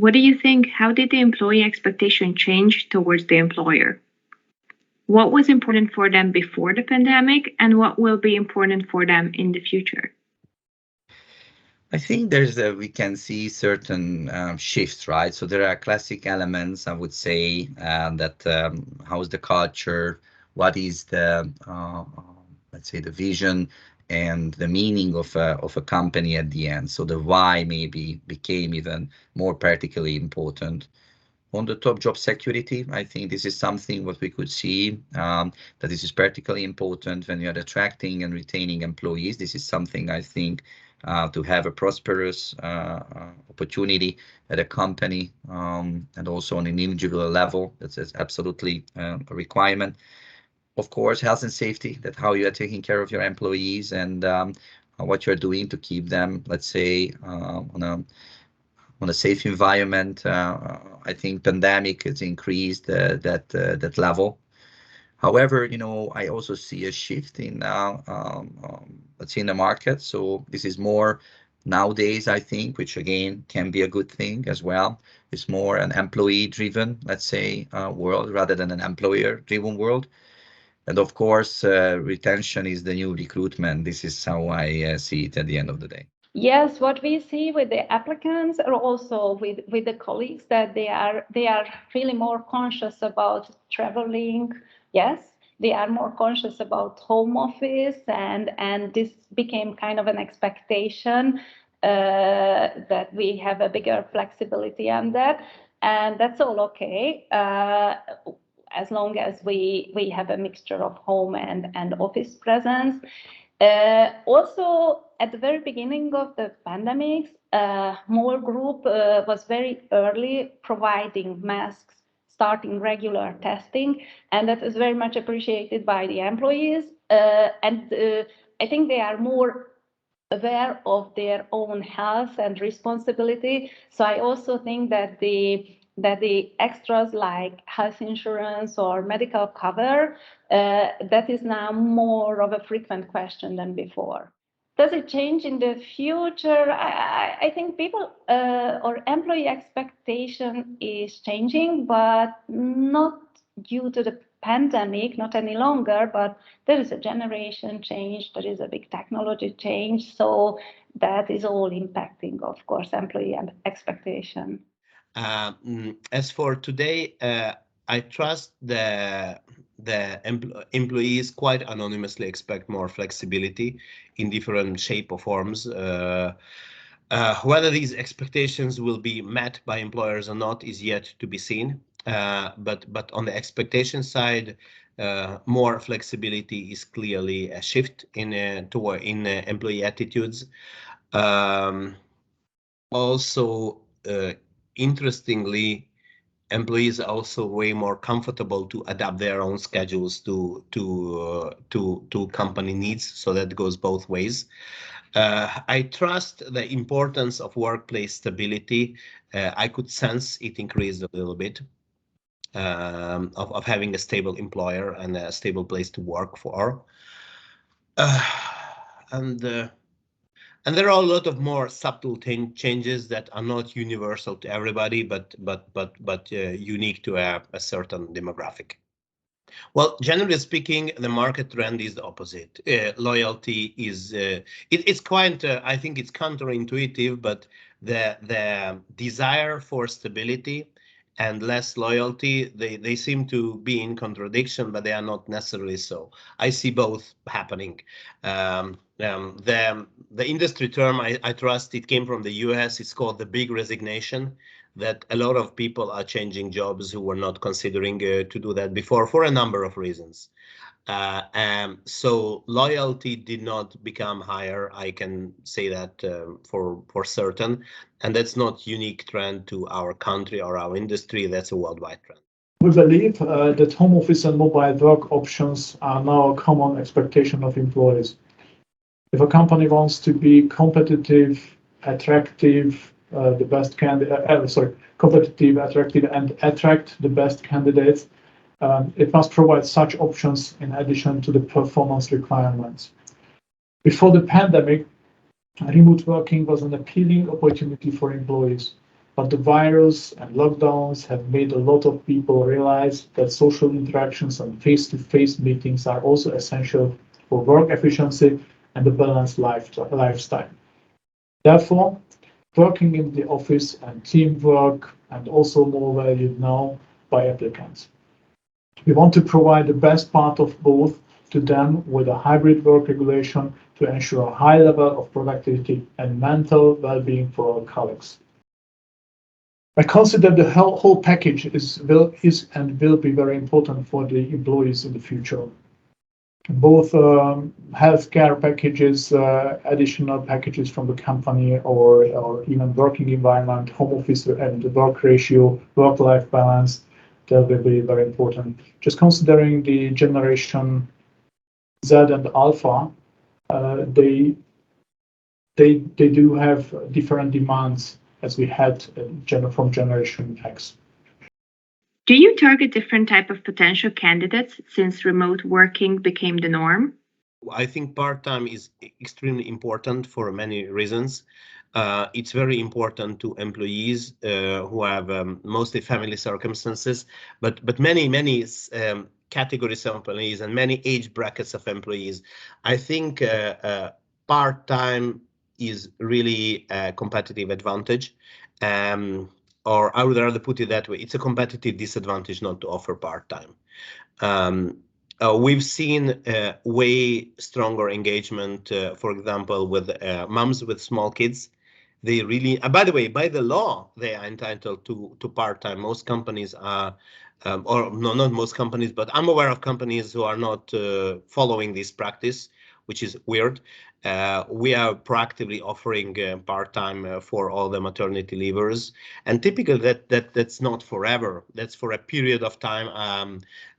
What do you think? How did the employee expectation change towards the employer? What was important for them before the pandemic, and what will be important for them in the future? I think we can see certain shifts, right? So there are classic elements, I would say, that how is the culture, what is the let's say the vision and the meaning of a company at the end. So the why maybe became even more particularly important. On the top, job security, I think this is something what we could see, that this is particularly important when you are attracting and retaining employees. This is something I think to have a prosperous opportunity at a company, and also on an individual level. That's absolutely a requirement. Of course, health and safety, that how you are taking care of your employees and what you're doing to keep them, let's say, on a safe environment. I think pandemic has increased that level. However, I also see a shift in let's say in the market. So this is more nowadays, I think, which again can be a good thing as well. It's more an employee-driven, let's say, world rather than an employer-driven world. And of course, retention is the new recruitment. This is how I see it at the end of the day. Yes, what we see with the applicants or also with the colleagues, that they are really more conscious about traveling. Yes, they are more conscious about home office, and this became kind of an expectation that we have a bigger flexibility on that, and that's all okay. As long as we have a mixture of home and office presence. Also, at the very beginning of the pandemic, MOL Group was very early providing masks, starting regular testing, and that was very much appreciated by the employees. And I think they are more aware of their own health and responsibility. So I also think that the extras like health insurance or medical cover, that is now more of a frequent question than before. Does it change in the future? I think people or employee expectation is changing, but not due to the pandemic, not any longer, but there is a generation change, there is a big technology change, so that is all impacting, of course, employee expectation. As for today, I trust the employees quite anonymously expect more flexibility in different shape or forms. Whether these expectations will be met by employers or not is yet to be seen. But on the expectation side, more flexibility is clearly a shift in employee attitudes. Also, interestingly, employees are also way more comfortable to adapt their own schedules to company needs. So that goes both ways. I trust the importance of workplace stability. I could sense it increased a little bit. Of having a stable employer and a stable place to work for, and there are a lot of more subtle changes that are not universal to everybody, but unique to a certain demographic. Well, generally speaking, the market trend is the opposite. Loyalty is it's quite I think it's counterintuitive, but the desire for stability and less loyalty, they seem to be in contradiction, but they are not necessarily so. I see both happening. The industry term, I trust it came from the US. It's called the big resignation, that a lot of people are changing jobs who were not considering to do that before for a number of reasons. So loyalty did not become higher. I can say that for certain, and that's not unique trend to our country or our industry. That's a worldwide trend. We believe that home office and mobile work options are now a common expectation of employees. If a company wants to be competitive, attractive, competitive, attractive, and attract the best candidates, it must provide such options in addition to the performance requirements. Before the pandemic, remote working was an appealing opportunity for employees, But the virus and lockdowns have made a lot of people realize that social interactions and face-to-face meetings are also essential for work efficiency and a balanced lifestyle. Therefore, working in the office and teamwork and also more valued now by applicants. We want to provide the best part of both to them with a hybrid work regulation to ensure a high level of productivity and mental well-being for our colleagues. I consider the whole package is and will be very important for the employees in the future. Both healthcare packages, additional packages from the company, or even working environment, home office and the work ratio, work-life balance, that will be very important. Just considering the generation Z and Alpha, they do have different demands as we had from Generation X. Do you target different type of potential candidates since remote working became the norm? I think part-time is extremely important for many reasons. It's very important to employees who have mostly family circumstances, but many categories of employees and many age brackets of employees. I think part-time is really a competitive advantage. Or I would rather put it that way, it's a competitive disadvantage not to offer part-time. We've seen way stronger engagement, for example, with moms with small kids. They really, by the way, by the law, they are entitled to part-time. Most companies are, or no, not most companies, but I'm aware of companies who are not following this practice, which is weird. We are proactively offering part-time for all the maternity leavers, and typically that's not forever. That's for a period of time.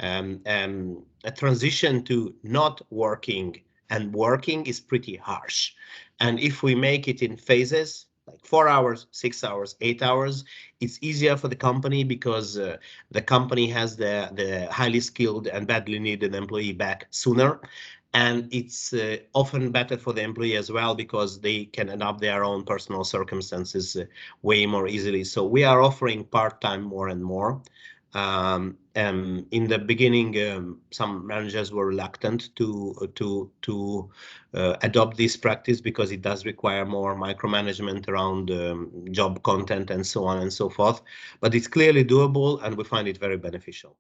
A transition to not working and working is pretty harsh, and if we make it in phases, like 4 hours, 6 hours, 8 hours, it's easier for the company because the company has the highly skilled and badly needed employee back sooner. And it's often better for the employee as well because they can adapt their own personal circumstances way more easily. So we are offering part-time more and more. In the beginning, some managers were reluctant to adopt this practice because it does require more micromanagement around job content and so on and so forth. But it's clearly doable, and we find it very beneficial.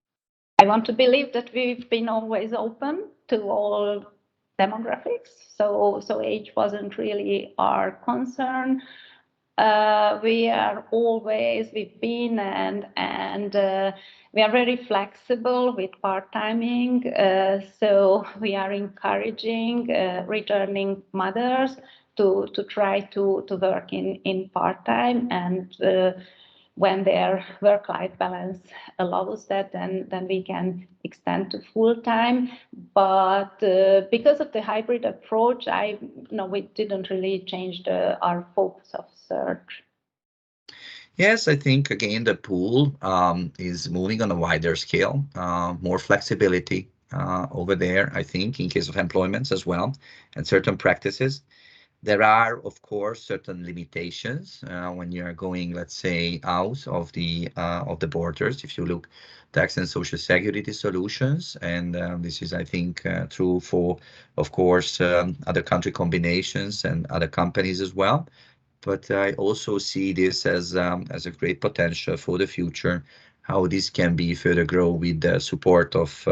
I want to believe that we've been always open to all demographics, so age wasn't really our concern. We've been and we are very flexible with part-timing, so we are encouraging returning mothers to try to work in part-time, and when their work-life balance allows that, then we can extend to full-time. But because of the hybrid approach, we didn't really change our focus of search. Yes, I think again the pool is moving on a wider scale, more flexibility over there, I think, in case of employments as well, and certain practices. There are, of course, certain limitations when you are going, let's say, out of the borders. If you look tax and social security solutions, and this is, I think, true for, of course, other country combinations and other companies as well. But I also see this as a great potential for the future, how this can be further grow with the support of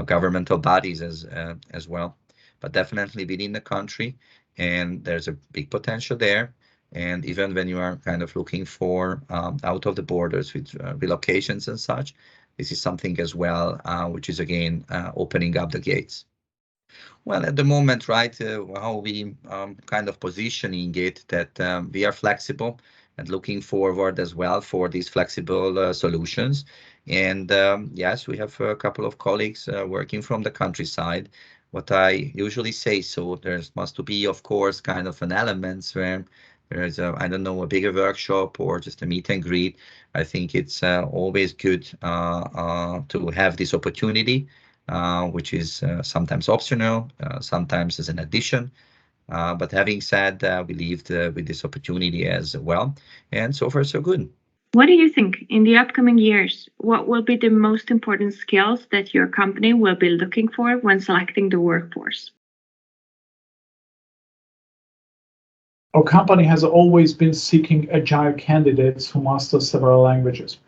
governmental bodies as well, but definitely within the country. And there's a big potential there. And even when you are kind of looking for out of the borders with relocations and such, this is something as well, which is again opening up the gates. Well, at the moment, right, how we kind of positioning it that we are flexible and looking forward as well for these flexible solutions. And yes, we have a couple of colleagues working from the countryside. What I usually say, so there must be, of course, kind of an elements where there is I don't know, a bigger workshop or just a meet and greet. I think it's always good to have this opportunity, which is sometimes optional, sometimes as an addition. But having said that, we lived with this opportunity as well, and so far so good. What do you think in the upcoming years? What will be the most important skills that your company will be looking for when selecting the workforce? Our company has always been seeking agile candidates who master several languages.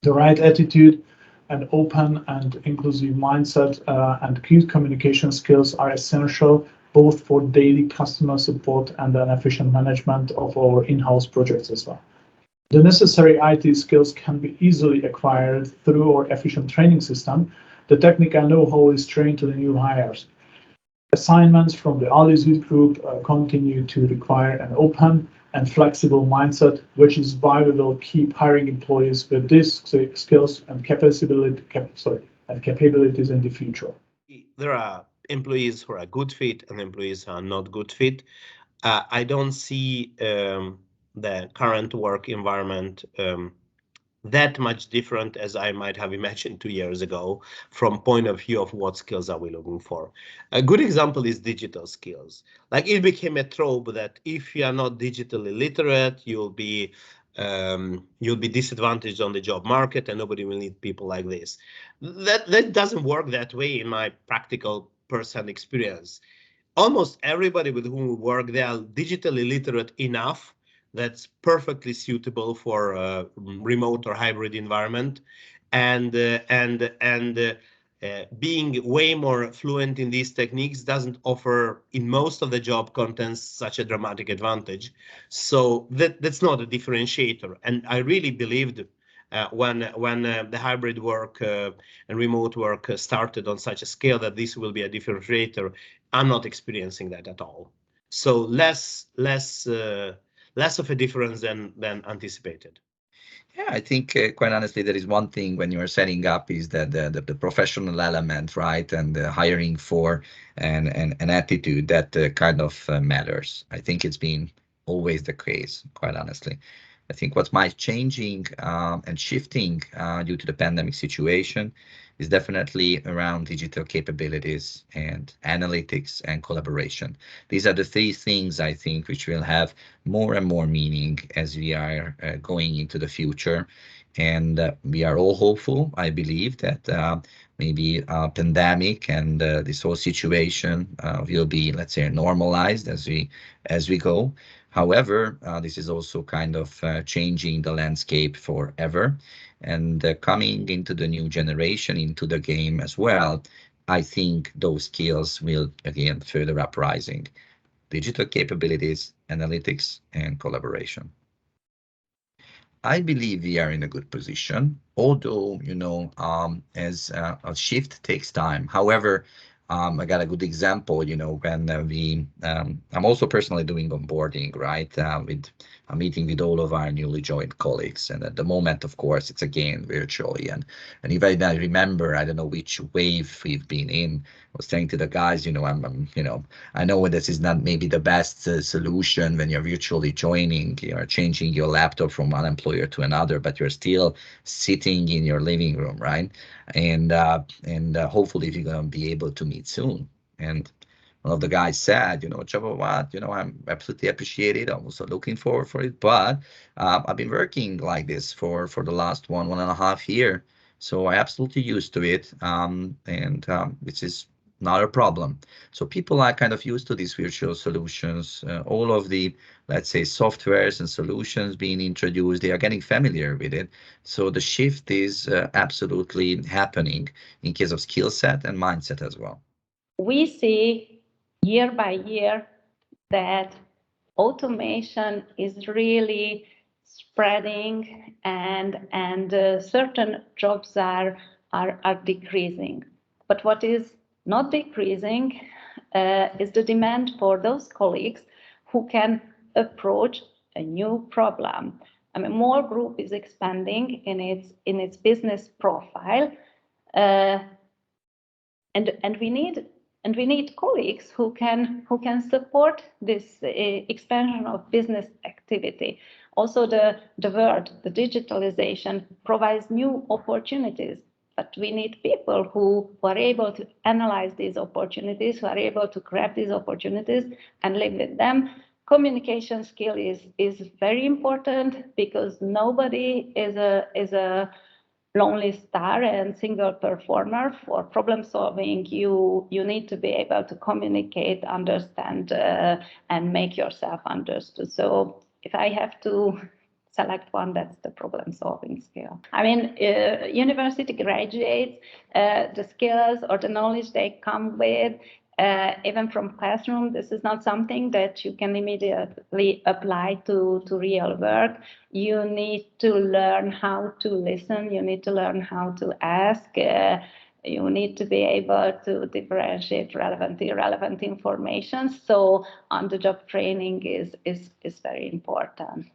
The right attitude, an open and inclusive mindset, and good communication skills are essential both for daily customer support and an efficient management of our in-house projects as well. The necessary IT skills can be easily acquired through our efficient training system. The technical know-how is trained to the new hires. Assignments from the Alizid group continue to require an open and flexible mindset, which is why we will keep hiring employees with these skills and capabilities in the future. There are employees who are a good fit and employees who are not good fit. I don't see the current work environment that much different as I might have imagined 2 years ago from point of view of what skills are we looking for. A good example is digital skills. Like it became a trope that if you are not digitally literate, you'll be disadvantaged on the job market and nobody will need people like this. That doesn't work that way in my practical person experience. Almost everybody with whom we work, they are digitally literate enough that's perfectly suitable for a remote or hybrid environment, and being way more fluent in these techniques doesn't offer in most of the job contents such a dramatic advantage. So that's not a differentiator, and I really believed when the hybrid work and remote work started on such a scale that this will be a differentiator. I'm not experiencing that at all. So less of a difference than anticipated. Yeah, I think quite honestly, there is one thing when you are setting up is that the professional element, right, and the hiring for an attitude that kind of matters. I think it's been always the case, quite honestly. I think what might changing and shifting due to the pandemic situation is definitely around digital capabilities and analytics and collaboration. These are the three things I think which will have more and more meaning as we are going into the future. And we are all hopeful, I believe, that maybe pandemic and this whole situation will be, let's say, normalized as we go. However, this is also kind of changing the landscape forever, and coming into the new generation into the game as well. I think those skills will again further uprising: digital capabilities, analytics, and collaboration. I believe we are in a good position, although, as a shift takes time. However, I got a good example, when I'm also personally doing onboarding, right, with a meeting with all of our newly joined colleagues. And at the moment, of course, it's again virtually. And if I remember, I don't know which wave we've been in, I was saying to the guys, I know this is not maybe the best solution when you're virtually joining, you're changing your laptop from one employer to another, but you're still sitting in your living room, right? And hopefully you're going to be able to meet soon. And one of the guys said, Chavo, what, I'm absolutely appreciate it. I'm also looking forward for it, but I've been working like this for the last 1.5 year. So I absolutely used to it, and which is not a problem. So people are kind of used to these virtual solutions. All of the, let's say, softwares and solutions being introduced, they are getting familiar with it. So the shift is absolutely happening in case of skill set and mindset as well. We see year by year that automation is really spreading, and certain jobs are decreasing. But what is not decreasing is the demand for those colleagues who can approach a new problem. I mean, more group is expanding in its business profile, and we need colleagues who can support this expansion of business activity. Also, the digitalization provides new opportunities but we need people who are able to analyze these opportunities, who are able to grab these opportunities and live with them. Communication skill is very important, because nobody is a lonely star and single performer. For problem solving, you need to be able to communicate, understand, and make yourself understood. So if I have to select one, that's the problem solving skill. I mean, university graduates, the skills or the knowledge they come with, even from classroom, this is not something that you can immediately apply to real work. You need to learn how to listen. You need to learn how to ask. You need to be able to differentiate relevant, irrelevant information. So on-the-job training is very important.